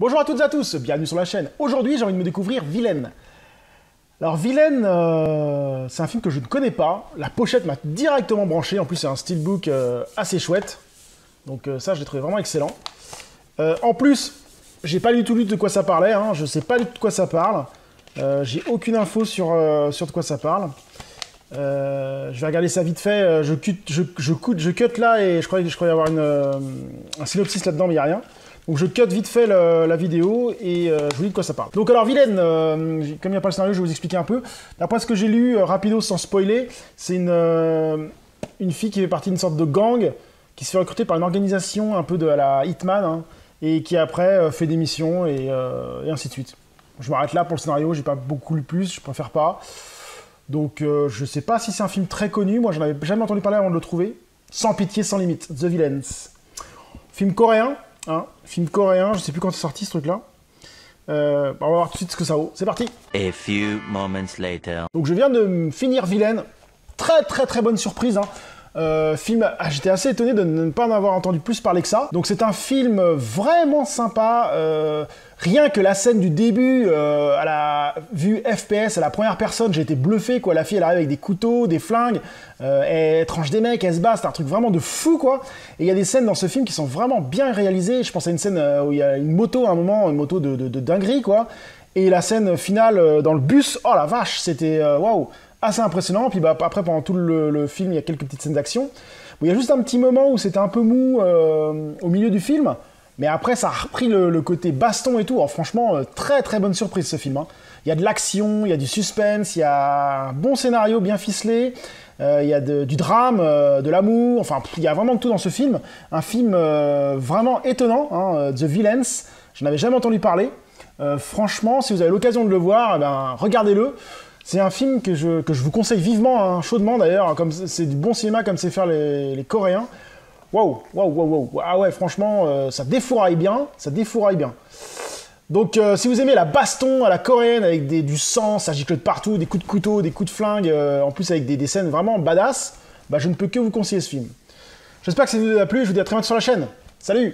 Bonjour à toutes et à tous, bienvenue sur la chaîne. Aujourd'hui, j'ai envie de me découvrir Vilaine. Alors Vilaine, c'est un film que je ne connais pas. La pochette m'a directement branché. En plus, c'est un steelbook assez chouette. Donc ça, je l'ai trouvé vraiment excellent. En plus, j'ai pas du tout lu de quoi ça parlait. Hein. Je sais pas du tout de quoi ça parle. J'ai aucune info sur de quoi ça parle. Je vais regarder ça vite fait. Je cut là et je croyais y avoir un synopsis là-dedans, mais il n'y a rien. Donc je cut vite fait la vidéo et je vous dis de quoi ça parle. Donc alors Vilaine, comme il n'y a pas le scénario, je vais vous expliquer un peu. D'après ce que j'ai lu, rapido sans spoiler, c'est une fille qui fait partie d'une sorte de gang qui se fait recruter par une organisation un peu de la Hitman hein, et qui après fait des missions et ainsi de suite. Je m'arrête là pour le scénario, j'ai pas beaucoup lu plus, je préfère pas. Donc je sais pas si c'est un film très connu, moi j'en avais jamais entendu parler avant de le trouver. Sans pitié, sans limite, The Villains. Film coréen. Hein, film coréen, je sais plus quand c'est sorti ce truc-là. On va voir tout de suite ce que ça vaut. C'est parti. A few moments later. Donc je viens de finir Vilaine. Très bonne surprise. Hein. Film, j'étais assez étonné de ne pas en avoir entendu plus parler que ça. Donc c'est un film vraiment sympa. Rien que la scène du début, à la vue FPS, à la première personne, j'ai été bluffé, quoi. La fille, elle arrive avec des couteaux, des flingues, elle tranche des mecs, elle se bat, c'est un truc vraiment de fou, quoi. Et il y a des scènes dans ce film qui sont vraiment bien réalisées. Je pense à une scène où il y a une moto à un moment, une moto de dinguerie, quoi. Et la scène finale dans le bus, oh la vache, c'était waouh, assez impressionnant. Puis bah, après, pendant tout le film, il y a quelques petites scènes d'action. Bon, il y a juste un petit moment où c'était un peu mou au milieu du film. Mais après, ça a repris le côté baston et tout. Alors, franchement, très bonne surprise ce film. Hein. Il y a de l'action, il y a du suspense, il y a un bon scénario bien ficelé, il y a du drame, de l'amour. Enfin, il y a vraiment tout dans ce film. Un film vraiment étonnant, hein, The Villains. Je n'avais jamais entendu parler. Franchement, si vous avez l'occasion de le voir, eh ben, regardez-le. C'est un film que je vous conseille vivement, hein, chaudement d'ailleurs. Comme c'est du bon cinéma comme c'est faire les Coréens. Waouh. Ah ouais, franchement, ça défouraille bien, Donc, si vous aimez la baston à la coréenne, avec du sang, ça gicle de partout, des coups de couteau, des coups de flingue, en plus avec des scènes vraiment badass, bah je ne peux que vous conseiller ce film. J'espère que ça vous a plu, je vous dis à très bientôt sur la chaîne. Salut!